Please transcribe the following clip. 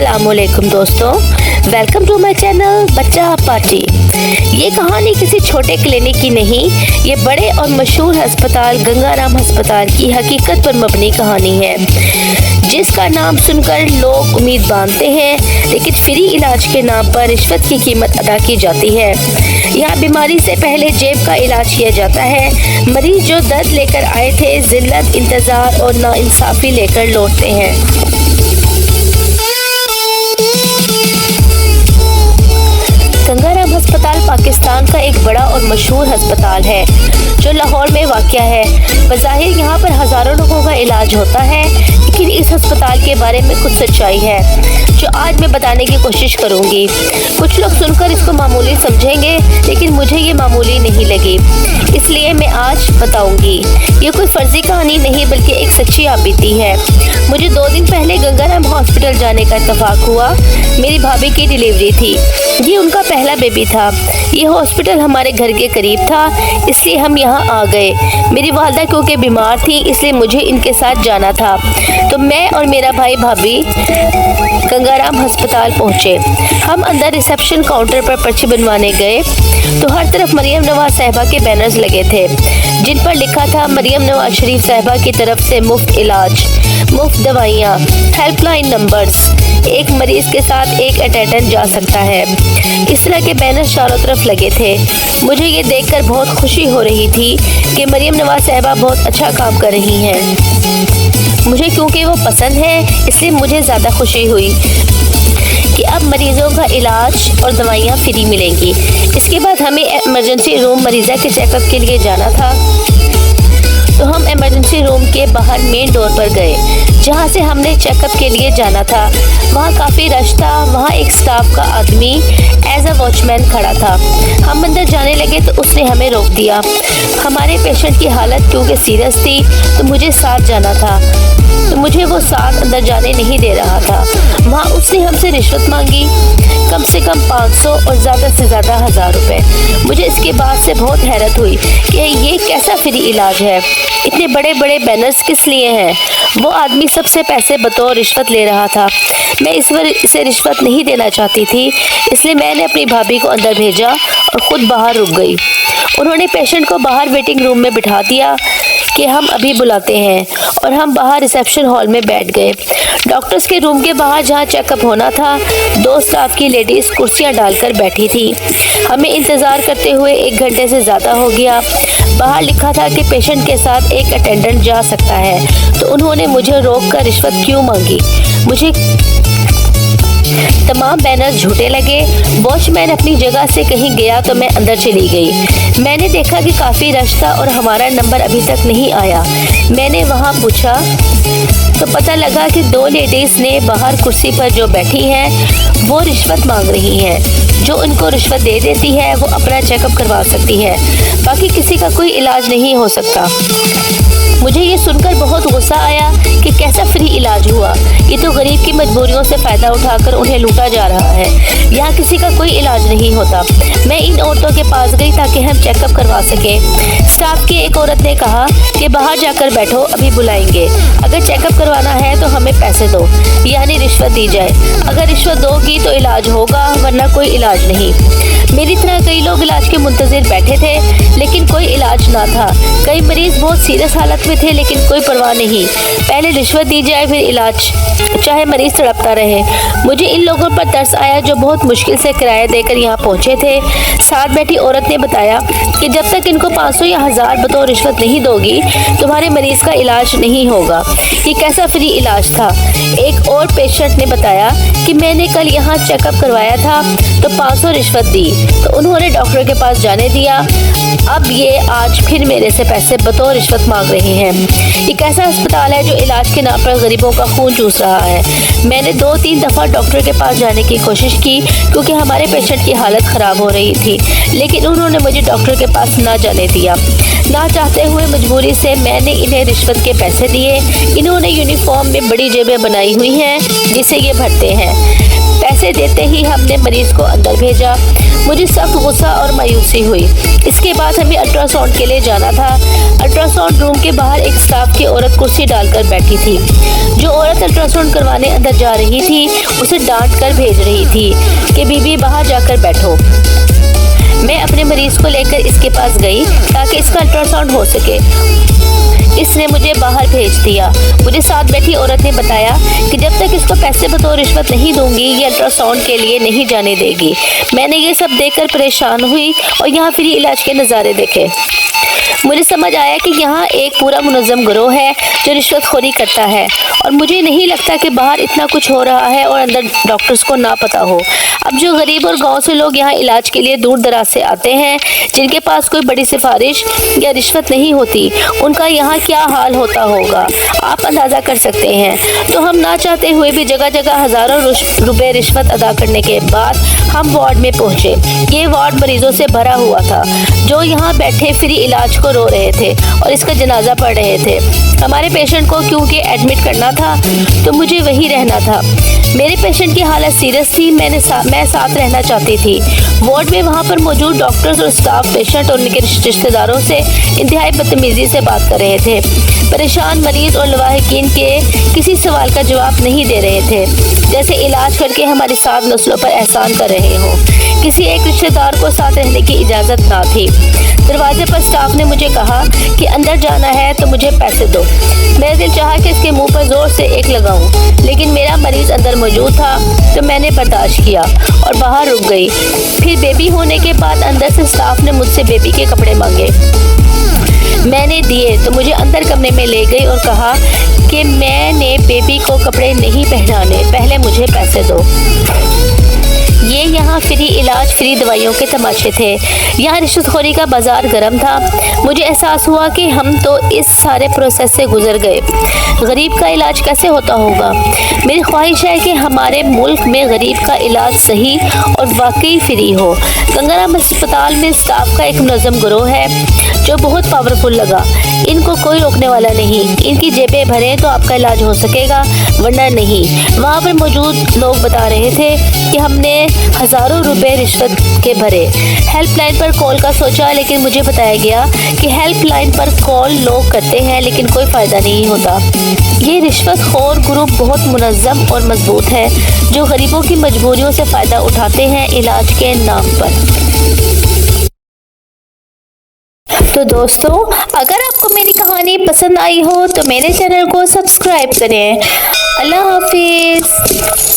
अस्सलामुअलैकुम दोस्तों, welcome to my channel बच्चा पार्टी। ये कहानी किसी छोटे क्लिनिक की नहीं, ये बड़े और मशहूर अस्पताल गंगाराम अस्पताल की हकीकत पर मबनी कहानी है, जिसका नाम सुनकर लोग उम्मीद बांधते हैं, लेकिन फ्री इलाज के नाम पर रिश्वत की कीमत अदा की जाती है। यहाँ बीमारी से पहले जेब का इलाज किया जाता है। मरीज जो दर्द लेकर आए थे, जिल्लत, इंतजार और नाइंसाफी लेकर लौटते हैं। गंगाराम अस्पताल पाकिस्तान का एक बड़ा और मशहूर अस्पताल है जो लाहौर में वाक़या है। बज़ाहिर यहाँ पर हज़ारों लोगों का इलाज होता है, लेकिन इस अस्पताल के बारे में कुछ सच्चाई है जो आज मैं बताने की कोशिश करूँगी। कुछ लोग सुनकर इसको मामूली समझेंगे, लेकिन मुझे ये मामूली नहीं लगी, इसलिए मैं आज बताऊँगी। ये कोई फर्जी कहानी नहीं बल्कि एक सच्ची आपबीती है। मुझे 2 दिन पहले गंगाराम हॉस्पिटल जाने का इत्तेफाक हुआ। मेरी भाभी की डिलीवरी थी, ये उनका पहला बेबी था। ये हॉस्पिटल हमारे घर के करीब था, इसलिए हम यहाँ आ गए। मेरी वालदा क्योंकि बीमार थी, इसलिए मुझे इनके साथ जाना था, तो मैं और मेरा भाई भाभी गंगाराम अस्पताल पहुँचे। हम अंदर रिसेप्शन काउंटर पर पर्ची बनवाने गए तो हर तरफ मरियम नवाज साहिबा के बैनर्स लगे थे, जिन पर लिखा था मरियम नवाज शरीफ साहिबा की तरफ से मुफ्त इलाज, मुफ्त दवाइयाँ, हेल्पलाइन नंबर्स, एक मरीज के साथ एक अटेंडेंट जा सकता है। इस तरह के बैनर चारों तरफ लगे थे। मुझे ये देखकर बहुत खुशी हो रही थी कि मरियम नवाज साहिबा बहुत अच्छा काम कर रही हैं। मुझे क्योंकि वो पसंद है, इसलिए मुझे ज़्यादा खुशी हुई कि अब मरीज़ों का इलाज और दवाइयाँ फ्री मिलेंगी। इसके बाद हमें इमरजेंसी रूम मरीज़ा के चेकअप के लिए जाना था, तो हम इमरजेंसी रूम के बाहर मेन डोर पर गए, जहाँ से हमने चेकअप के लिए जाना था। वहाँ काफ़ी रश था। वहाँ एक स्टाफ का आदमी एज अ वॉचमैन खड़ा था। हम अंदर जाने लगे तो उसने हमें रोक दिया। हमारे पेशेंट की हालत क्योंकि सीरियस थी, तो मुझे साथ जाना था, तो मुझे वो साथ अंदर जाने नहीं दे रहा था। वहाँ उसने हमसे रिश्वत मांगी, कम से कम 500 और ज़्यादा से ज़्यादा 1000 रुपये। मुझे इसके बाद से बहुत हैरत हुई कि ये कैसा फ्री इलाज है, इतने बड़े बड़े बैनर्स किस लिए हैं। वो आदमी सबसे पैसे बतौर रिश्वत ले रहा था। मैं इसे रिश्वत नहीं देना चाहती थी, इसलिए मैंने अपनी भाभी को अंदर भेजा और ख़ुद बाहर रुक गई। उन्होंने पेशेंट को बाहर वेटिंग रूम में बिठा दिया कि हम अभी बुलाते हैं, और हम बाहर रिसेप्शन हॉल में बैठ गए। डॉक्टर्स के रूम के बाहर जहां चेकअप होना था, 2 स्टाफ की लेडीज़ कुर्सियां डालकर बैठी थी। हमें इंतज़ार करते हुए 1 घंटे से ज़्यादा हो गया। बाहर लिखा था कि पेशेंट के साथ एक अटेंडेंट जा सकता है, तो उन्होंने मुझे रोक कर रिश्वत क्यों मांगी। मुझे तमाम बैनर्स झूठे लगे। वॉचमैन अपनी जगह से कहीं गया तो मैं अंदर चली गई। मैंने देखा कि काफ़ी रश था और हमारा नंबर अभी तक नहीं आया। मैंने वहाँ पूछा तो पता लगा कि 2 लेडीज़ ने बाहर कुर्सी पर जो बैठी हैं वो रिश्वत मांग रही हैं। जो उनको रिश्वत दे देती है वो अपना चेकअप करवा सकती है, बाकी किसी का कोई इलाज नहीं हो सकता। मुझे ये सुनकर बहुत गुस्सा आया कि कैसा फ्री इलाज हुआ। ये तो गरीब की मजबूरियों से फ़ायदा उठाकर उन्हें लूटा जा रहा है। यहाँ किसी का कोई इलाज नहीं होता। मैं इन औरतों के पास गई ताकि हम चेकअप करवा सकें। स्टाफ की एक औरत ने कहा कि बाहर जाकर बैठो, अभी बुलाएंगे। अगर चेकअप करवाना है तो हमें पैसे दो, यानी रिश्वत दी जाए। अगर रिश्वत दोगी तो इलाज होगा, वरना कोई इलाज नहीं। मेरी तरह कई लोग इलाज के मुंतज़िर बैठे थे, लेकिन कोई इलाज ना था। कई मरीज़ बहुत सीरियस हालत में थे, लेकिन कोई परवाह नहीं। पहले रिश्वत दी जाए फिर इलाज, चाहे मरीज़ तड़पता रहे। मुझे इन लोगों पर तरस आया जो बहुत मुश्किल से किराया देकर यहाँ पहुँचे थे। साथ बैठी औरत ने बताया कि जब तक इनको 500 या 1000 बतौर रिश्वत नहीं दोगी, तुम्हारे मरीज़ का इलाज नहीं होगा। ये कैसा फ्री इलाज था। एक और पेशेंट ने बताया कि मैंने कल यहाँ चेकअप करवाया था तो 500 रिश्वत दी, तो उन्होंने डॉक्टर के पास जाने दिया। अब ये आज फिर मेरे से पैसे बतौर रिश्वत मांग रहे हैं। ये कैसा अस्पताल है जो इलाज के नाम पर गरीबों का खून चूस रहा है। मैंने 2-3 दफ़ा डॉक्टर के पास जाने की कोशिश की क्योंकि हमारे पेशेंट की हालत ख़राब हो रही थी, लेकिन उन्होंने मुझे डॉक्टर के पास ना जाने दिया। ना चाहते हुए मजबूरी से मैंने इन्हें रिश्वत के पैसे दिए। इन्होंने यूनिफॉर्म में बड़ी जेबें बनाई हुई हैं जिसे ये भरते हैं। पैसे देते ही हमने मरीज को अंदर भेजा। मुझे सख्त गुस्सा और मायूसी हुई। इसके बाद हमें अल्ट्रासाउंड के लिए जाना था। अल्ट्रासाउंड रूम के बाहर एक स्टाफ की औरत कुर्सी डालकर बैठी थी। जो औरत अल्ट्रासाउंड करवाने अंदर जा रही थी उसे डांट कर भेज रही थी कि बीबी बाहर जाकर बैठो। मैं अपने मरीज को लेकर इसके पास गई ताकि इसका अल्ट्रासाउंड हो सके। इसने मुझे बाहर भेज दिया। मुझे साथ बैठी औरत ने बताया कि जब तक इसको पैसे बतौर रिश्वत नहीं दूंगी ये अल्ट्रासाउंड के लिए नहीं जाने देगी। मैंने ये सब देखकर परेशान हुई और यहाँ फ्री इलाज के नज़ारे देखे। मुझे समझ आया कि यहाँ एक पूरा मुनज़्ज़म गिरोह है जो रिश्वतखोरी करता है और मुझे नहीं लगता कि बाहर इतना कुछ हो रहा है और अंदर डॉक्टर्स को ना पता हो। अब जो गरीब और गांव से लोग यहाँ इलाज के लिए दूर दराज से आते हैं, जिनके पास कोई बड़ी सिफारिश या रिश्वत नहीं होती, उनका यहाँ क्या हाल होता होगा आप अंदाज़ा कर सकते हैं। तो हम ना चाहते हुए भी जगह जगह हज़ारों रुपए रिश्वत अदा करने के बाद हम वार्ड में पहुँचे। ये वार्ड मरीजों से भरा हुआ था जो यहाँ बैठे फ्री इलाज को रो रहे थे और इसका जनाजा पढ़ रहे थे। हमारे पेशेंट को क्योंकि एडमिट करना था तो मुझे वहीं रहना था। मेरे पेशेंट की हालत सीरियस थी। मैं साथ रहना चाहती थी। वार्ड में वहाँ पर मौजूद डॉक्टर्स और स्टाफ पेशेंट और उनके रिश्तेदारों से इंतहाई बदतमीजी से बात कर रहे थे। परेशान मरीज और लवाहिकीन के किसी सवाल का जवाब नहीं दे रहे थे, जैसे इलाज करके हमारी 7 नस्लों पर एहसान कर रहे हों। किसी एक रिश्तेदार को साथ रहने की इजाज़त ना थी। दरवाजे पर स्टाफ ने मुझे कहा कि अंदर जाना है तो मुझे पैसे दो। मेरा दिल चाहा कि इसके मुंह पर जोर से एक लगाऊं, लेकिन मेरा मरीज अंदर मौजूद था तो मैंने बर्दाश्त किया और बाहर रुक गई। फिर बेबी होने के बाद अंदर से स्टाफ ने मुझसे बेबी के कपड़े मांगे। मैंने दिए तो मुझे अंदर कमरे में ले गई और कहा कि मैंने बेबी को कपड़े नहीं पहनाने, पहले मुझे पैसे दो। ये यहाँ फ्री इलाज, फ्री दवाइयों के तमाशे थे। यहाँ रिश्वतखोरी का बाजार गर्म था। मुझे एहसास हुआ कि हम तो इस सारे प्रोसेस से गुजर गए। गरीब का इलाज कैसे होता होगा? मेरी ख्वाहिश है कि हमारे मुल्क में गरीब का इलाज सही और वाकई फ्री हो। गंगाराम अस्पताल में स्टाफ का एक मुनज़्ज़म गिरोह है जो बहुत पावरफुल लगा। इनको कोई रोकने वाला नहीं। इनकी जेबें भरें तो आपका इलाज हो सकेगा, वरना नहीं। वहाँ पर मौजूद लोग बता रहे थे कि हमने हज़ारों रुपए रिश्वत के भरे। हेल्पलाइन पर कॉल का सोचा, लेकिन मुझे बताया गया कि हेल्पलाइन पर कॉल लोग करते हैं लेकिन कोई फ़ायदा नहीं होता। ये रिश्वतखोर ग्रुप बहुत मुनज़्ज़म और मजबूत है जो गरीबों की मजबूरियों से फ़ायदा उठाते हैं इलाज के नाम पर। तो दोस्तों, अगर आपको मेरी कहानी पसंद आई हो तो मेरे चैनल को सब्सक्राइब करें। अल्लाह हाफिज़।